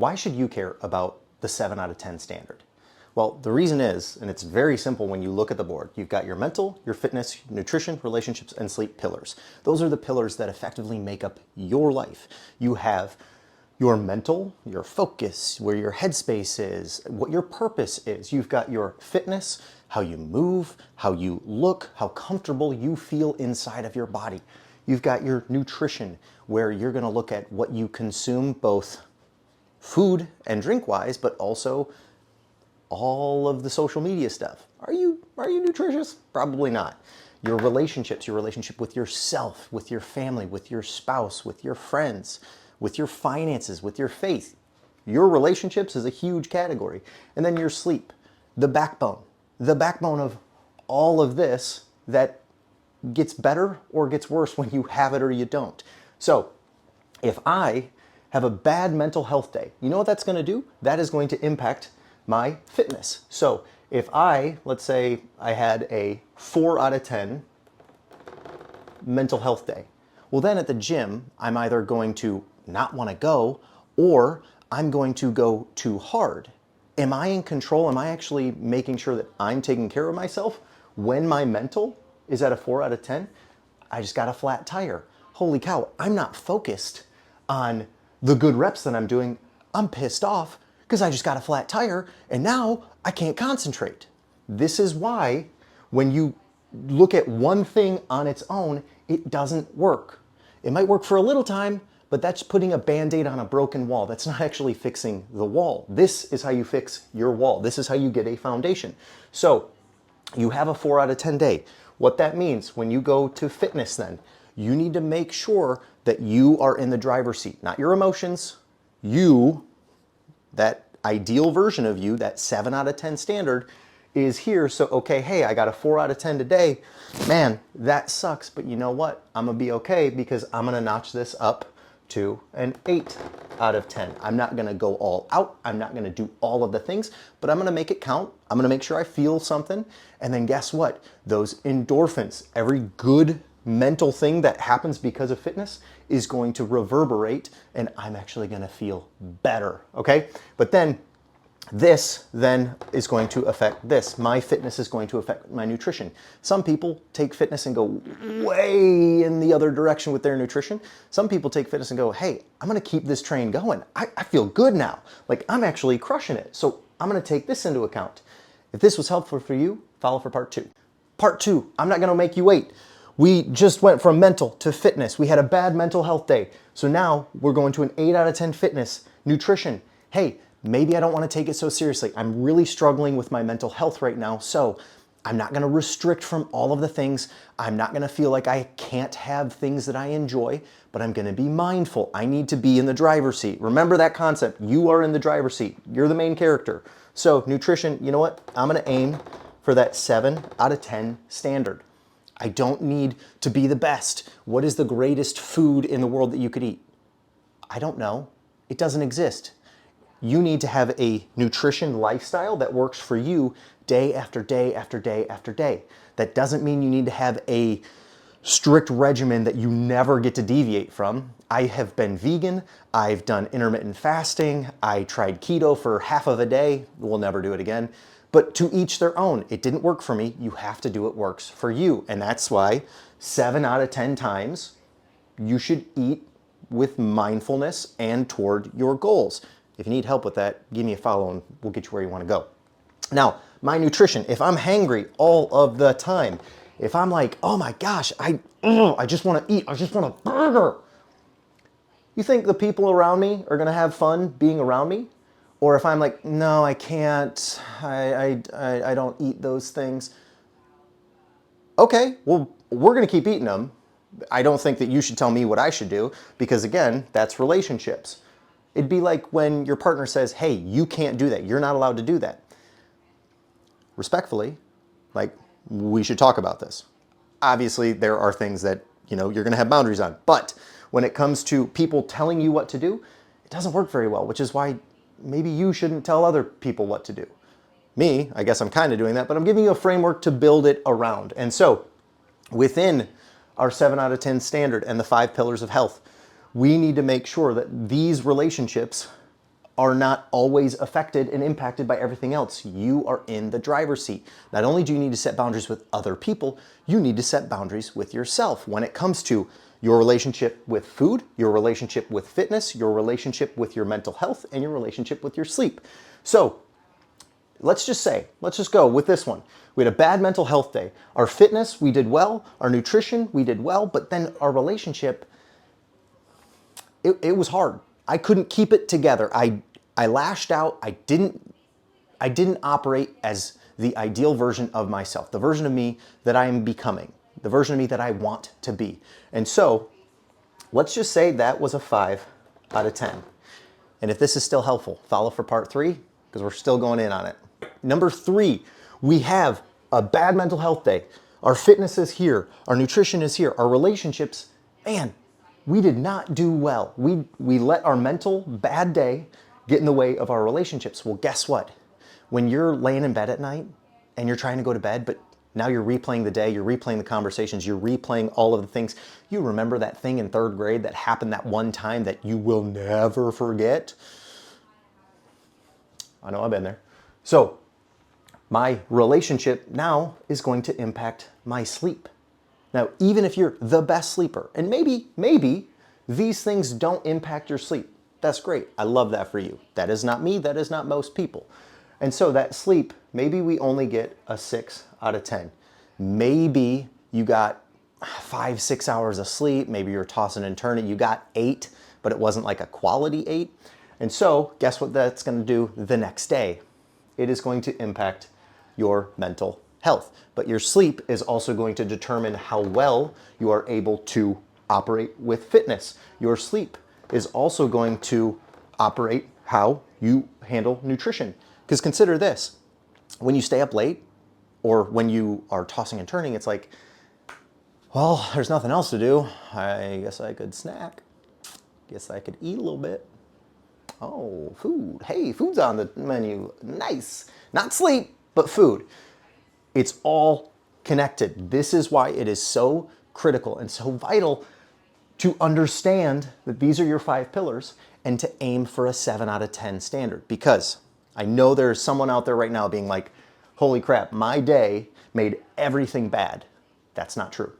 Why should you care about the 7 out of 10 standard? Well, the reason is, and it's very simple when you look at the board, you've got your mental, your fitness, nutrition, relationships, and sleep pillars. Those are the pillars that effectively make up your life. You have your mental, your focus, where your headspace is, what your purpose is. You've got your fitness, how you move, how you look, how comfortable you feel inside of your body. You've got your nutrition, where you're going to look at what you consume, both food and drink wise, but also all of the social media stuff. Are you nutritious? Probably not. Your relationships, your relationship with yourself, with your family, with your spouse, with your friends, with your finances, with your faith. Your relationships is a huge category. And then your sleep, the backbone of all of this that gets better or gets worse when you have it or you don't. So if I have a bad mental health day, you know what that's going to do? That is going to impact my fitness. So if let's say I had a 4 out of 10 mental health day, well then at the gym, I'm either going to not want to go or I'm going to go too hard. Am I in control? Am I actually making sure that I'm taking care of myself when my mental is at a 4 out of 10? I just got a flat tire. Holy cow, I'm not focused on the good reps that I'm doing. I'm pissed off because I just got a flat tire and now I can't concentrate. This is why when you look at one thing on its own, it doesn't work. It might work for a little time, but that's putting a Band-Aid on a broken wall. That's not actually fixing the wall. This is how you fix your wall. This is how you get a foundation. So you have a 4 out of 10 day. What that means when you go to fitness then, you need to make sure that you are in the driver's seat, not your emotions. You, that ideal version of you, that 7 out of 10 standard is here. So, okay, hey, I got a 4 out of 10 today. Man, that sucks, but you know what? I'm gonna be okay because I'm gonna notch this up to an 8 out of 10. I'm not gonna go all out. I'm not gonna do all of the things, but I'm gonna make it count. I'm gonna make sure I feel something. And then guess what? Those endorphins, every good mental thing that happens because of fitness is going to reverberate and I'm actually going to feel better, okay? But then this then is going to affect this. My fitness is going to affect my nutrition. Some people take fitness and go way in the other direction with their nutrition. Some people take fitness and go, hey, I'm going to keep this train going. I feel good now. Like I'm actually crushing it. So I'm going to take this into account. If this was helpful for you, follow for part 2. Part 2, I'm not going to make you wait. We just went from mental to fitness. We had a bad mental health day. So now we're going to an 8 out of 10 fitness, nutrition. Hey, maybe I don't want to take it so seriously. I'm really struggling with my mental health right now. So I'm not going to restrict from all of the things. I'm not going to feel like I can't have things that I enjoy, but I'm going to be mindful. I need to be in the driver's seat. Remember that concept. You are in the driver's seat. You're the main character. So nutrition, you know what? I'm going to aim for that 7 out of 10 standard. I don't need to be the best. What is the greatest food in the world that you could eat? I don't know. It doesn't exist. You need to have a nutrition lifestyle that works for you day after day after day after day. That doesn't mean you need to have a strict regimen that you never get to deviate from. I have been vegan. I've done intermittent fasting. I tried keto for half of a day. We'll never do it again. But to each their own. It didn't work for me. You have to do what works for you. And that's why 7 out of 10 times you should eat with mindfulness and toward your goals. If you need help with that, give me a follow and we'll get you where you want to go. Now, my nutrition, if I'm hangry all of the time, if I'm like, oh my gosh, I just want to eat, I just want a burger. You think the people around me are going to have fun being around me? Or if I'm like, no, I can't, I don't eat those things. Okay, well, we're gonna keep eating them. I don't think that you should tell me what I should do because again, that's relationships. It'd be like when your partner says, hey, you can't do that. You're not allowed to do that. Respectfully, like, we should talk about this. Obviously, there are things that, you're gonna have boundaries on. But when it comes to people telling you what to do, it doesn't work very well, which is why maybe you shouldn't tell other people what to do. Me, I guess I'm kind of doing that, but I'm giving you a framework to build it around. And so within our 7 out of 10 standard and the 5 pillars of health, we need to make sure that these relationships are not always affected and impacted by everything else. You are in the driver's seat. Not only do you need to set boundaries with other people, you need to set boundaries with yourself when it comes to your relationship with food, your relationship with fitness, your relationship with your mental health, and your relationship with your sleep. So let's just go with this one. We had a bad mental health day. Our fitness, we did well. Our nutrition, we did well. But then our relationship, it was hard. I couldn't keep it together. I lashed out. I didn't operate as the ideal version of myself, the version of me that I am becoming, the version of me that I want to be. And so let's just say that was a 5 out of 10. And if this is still helpful, follow for part 3 because we're still going in on it. Number 3, we have a bad mental health day. Our fitness is here. Our nutrition is here. Our relationships, man, we did not do well. We let our mental bad day get in the way of our relationships. Well, guess what? When you're laying in bed at night and you're trying to go to bed, but now you're replaying the day, you're replaying the conversations, you're replaying all of the things. You remember that thing in 3rd grade that happened that one time that you will never forget? I know I've been there. So my relationship now is going to impact my sleep. Now, even if you're the best sleeper, and maybe these things don't impact your sleep, that's great. I love that for you. That is not me. That is not most people. And so that sleep, maybe we only get a 6 out of 10. Maybe you got 5-6 hours of sleep. Maybe you're tossing and turning. You got 8, but it wasn't like a quality 8. And so guess what that's going to do the next day? It is going to impact your mental health. But your sleep is also going to determine how well you are able to operate with fitness. Your sleep is also going to operate how you handle nutrition. Because consider this, when you stay up late or when you are tossing and turning, it's like, well, there's nothing else to do. I guess I could snack. Guess I could eat a little bit. Oh, food. Hey, food's on the menu. Nice. Not sleep, but food. It's all connected. This is why it is so critical and so vital to understand that these are your 5 pillars and to aim for a 7 out of 10 standard. Because I know there's someone out there right now being like, holy crap, my day made everything bad. That's not true.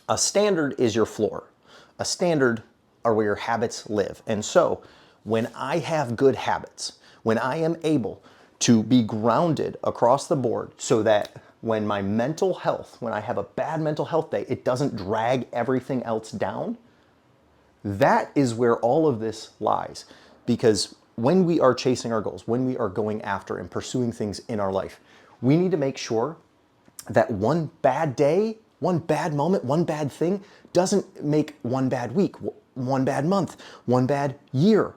A standard is your floor. A standard are where your habits live. And so when I have good habits, when I am able to be grounded across the board so that when my mental health, when I have a bad mental health day, it doesn't drag everything else down, that is where all of this lies. Because when we are chasing our goals, when we are going after and pursuing things in our life, we need to make sure that one bad day, one bad moment, one bad thing doesn't make one bad week, one bad month, one bad year.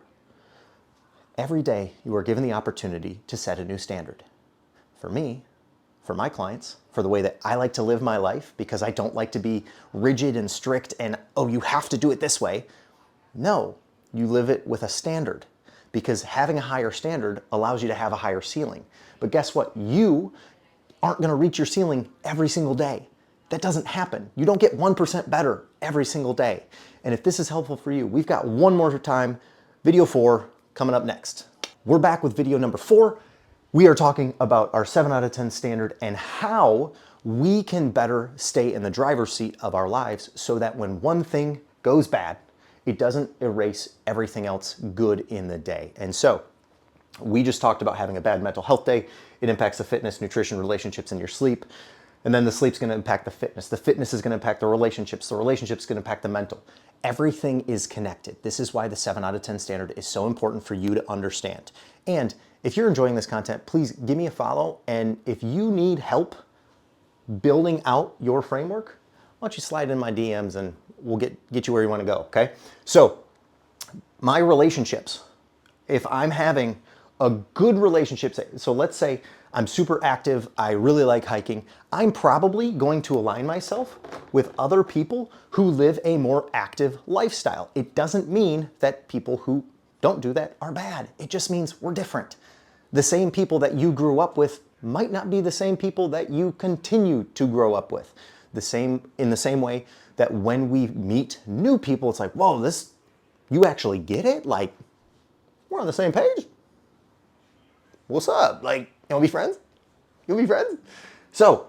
Every day you are given the opportunity to set a new standard. For me, for my clients, for the way that I like to live my life, because I don't like to be rigid and strict and, oh, you have to do it this way. No, you live it with a standard, because having a higher standard allows you to have a higher ceiling. But guess what? You aren't going to reach your ceiling every single day. That doesn't happen. You don't get 1% better every single day. And if this is helpful for you, we've got one more time, video 4, coming up next. We're back with video number 4. We are talking about our 7 out of 10 standard and how we can better stay in the driver's seat of our lives so that when one thing goes bad, it doesn't erase everything else good in the day. And so we just talked about having a bad mental health day. It impacts the fitness, nutrition, relationships, and your sleep. And then the sleep's going to impact the fitness. The fitness is going to impact the relationships. The relationship's going to impact the mental. Everything is connected. This is why the 7 out of 10 standard is so important for you to understand. And if you're enjoying this content, please give me a follow. And if you need help building out your framework, why don't you slide in my DMs and we'll get you where you want to go, okay? So my relationships, if I'm having a good relationship, so let's say I'm super active, I really like hiking, I'm probably going to align myself with other people who live a more active lifestyle. It doesn't mean that people who don't do that are bad. It just means we're different. The same people that you grew up with might not be the same people that you continue to grow up with. In the same way that when we meet new people, it's like, whoa, you actually get it? Like, we're on the same page. What's up? Like, you want to be friends? You want to be friends? So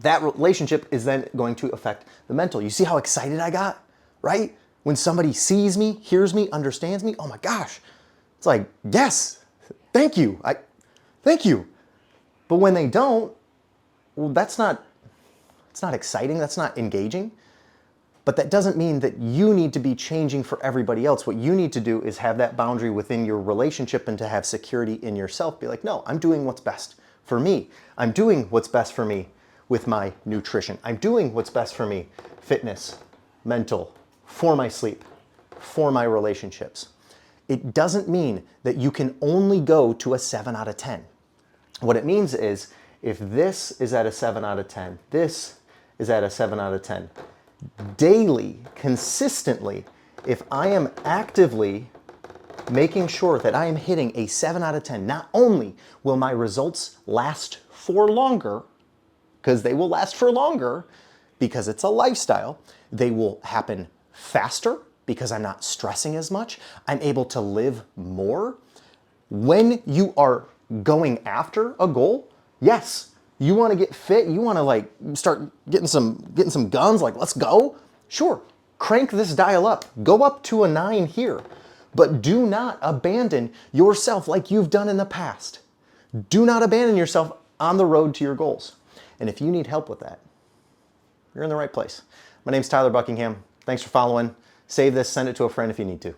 that relationship is then going to affect the mental. You see how excited I got, right? When somebody sees me, hears me, understands me, oh my gosh. It's like, yes, thank you. Thank you. But when they don't, well, it's not exciting. That's not engaging. But that doesn't mean that you need to be changing for everybody else. What you need to do is have that boundary within your relationship and to have security in yourself. Be like, no, I'm doing what's best for me. I'm doing what's best for me with my nutrition. I'm doing what's best for me, fitness, mental, for my sleep, for my relationships. It doesn't mean that you can only go to a 7 out of 10. What it means is if this is at a 7 out of 10, this is at a 7 out of 10, daily, consistently, if I am actively making sure that I am hitting a 7 out of 10, not only will my results last for longer, because they will last for longer, because it's a lifestyle, they will happen faster, because I'm not stressing as much, I'm able to live more. When you are going after a goal, yes, you want to get fit, you want to like start getting some guns, like let's go. Sure, crank this dial up, go up to a 9 here, but do not abandon yourself like you've done in the past. Do not abandon yourself on the road to your goals. And if you need help with that, you're in the right place. My name's Tyler Buckingham. Thanks for following. Save this, send it to a friend if you need to.